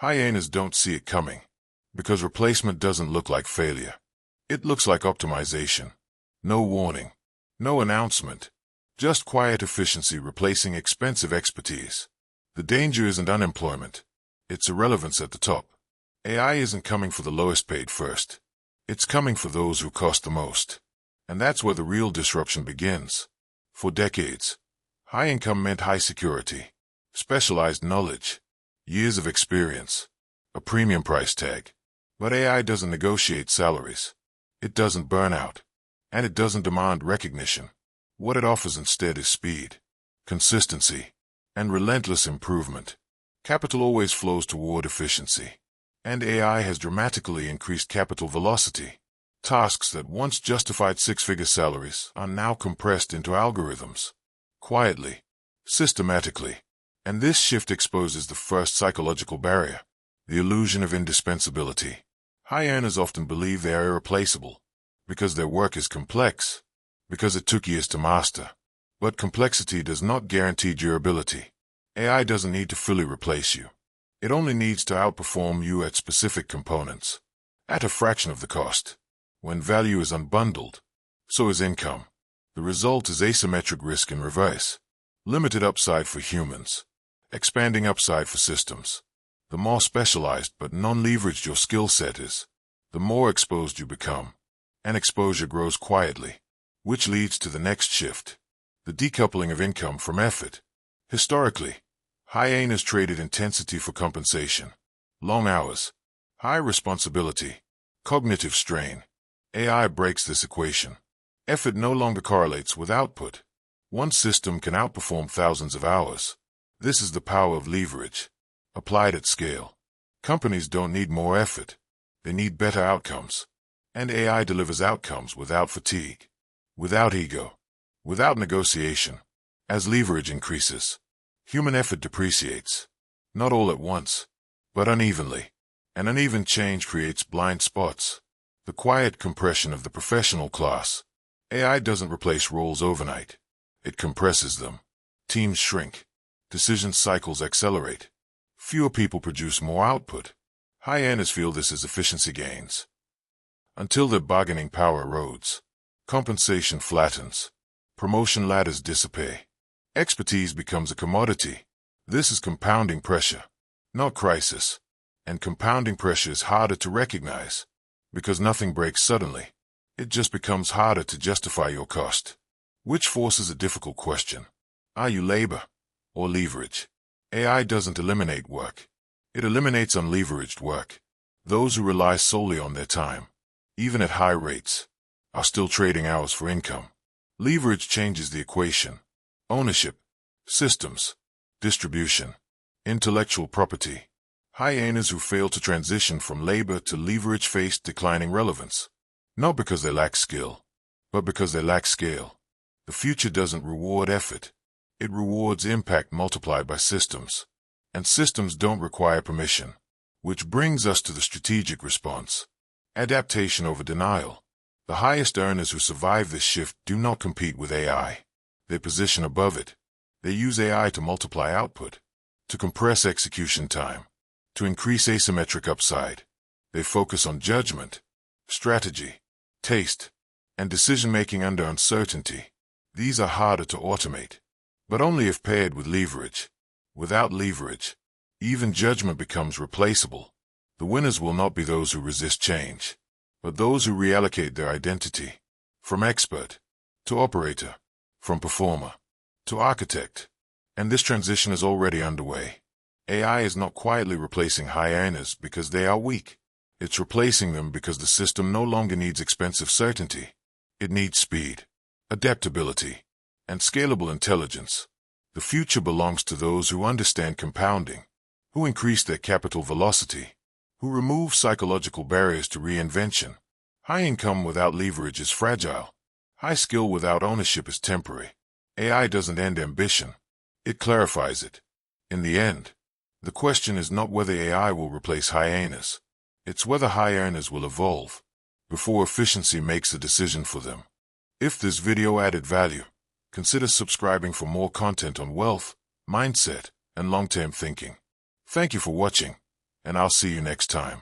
Hyenas don't see it coming, because replacement doesn't look like failure. It looks like optimization. No warning, no announcement, just quiet efficiency replacing expensive expertise. The danger isn't unemployment, it's irrelevance at the top. AI isn't coming for the lowest paid first. It's coming for those who cost the most. And that's where the real disruption begins. For decades, high income meant high security, specialized knowledge, years of experience, a premium price tag. But AI doesn't negotiate salaries. It doesn't burn out. And it doesn't demand recognition. What it offers instead is speed, consistency, and relentless improvement. Capital always flows toward efficiency. And AI has dramatically increased capital velocity. Tasks that once justified six-figure salaries are now compressed into algorithms. Quietly, systematically. And this shift exposes the first psychological barrier, the illusion of indispensability. High earners often believe they are irreplaceable, because their work is complex, because it took years to master. But complexity does not guarantee durability. AI doesn't need to fully replace you. It only needs to outperform you at specific components, at a fraction of the cost. When value is unbundled, so is income. The result is asymmetric risk in reverse. Limited upside for humans, expanding upside for systems. The more specialized but non-leveraged your skill set is, the more exposed you become. And exposure grows quietly, which leads to the next shift, the decoupling of income from effort. Historically, hyenas traded intensity for compensation. Long hours, high responsibility, cognitive strain. AI breaks this equation. Effort no longer correlates with output. One system can outperform thousands of hours. This is the power of leverage, applied at scale. Companies don't need more effort. They need better outcomes. And AI delivers outcomes without fatigue, without ego, without negotiation. As leverage increases, human effort depreciates. Not all at once, but unevenly. An uneven change creates blind spots. The quiet compression of the professional class. AI doesn't replace roles overnight. It compresses them. Teams shrink. Decision cycles accelerate. Fewer people produce more output. High earners feel this as efficiency gains. Until their bargaining power erodes. Compensation flattens. Promotion ladders dissipate. Expertise becomes a commodity. This is compounding pressure, not crisis. And compounding pressure is harder to recognize. Because nothing breaks suddenly. It just becomes harder to justify your cost. Which forces a difficult question. Are you labor or leverage? AI doesn't eliminate work. It eliminates unleveraged work. Those who rely solely on their time, even at high rates, are still trading hours for income. Leverage changes the equation. Ownership, systems, distribution, intellectual property. Hyenas who fail to transition from labor to leverage face declining relevance. Not because they lack skill, but because they lack scale. The future doesn't reward effort. It rewards impact multiplied by systems. And systems don't require permission. Which brings us to the strategic response. Adaptation over denial. The highest earners who survive this shift do not compete with AI. They position above it. They use AI to multiply output, to compress execution time, to increase asymmetric upside. They focus on judgment, strategy, taste, and decision-making under uncertainty. These are harder to automate, but only if paired with leverage. Without leverage, even judgment becomes replaceable. The winners will not be those who resist change, but those who reallocate their identity. From expert to operator, from performer to architect. And this transition is already underway. AI is not quietly replacing high earners because they are weak. It's replacing them because the system no longer needs expensive certainty. It needs speed, adaptability, and scalable intelligence. The future belongs to those who understand compounding, who increase their capital velocity, who remove psychological barriers to reinvention. High income without leverage is fragile. High skill without ownership is temporary. AI doesn't end ambition. It clarifies it. In the end, the question is not whether AI will replace hyenas. It's whether high earners will evolve before efficiency makes a decision for them. If this video added value, consider subscribing for more content on wealth, mindset, and long-term thinking. Thank you for watching. and I'll see you next time.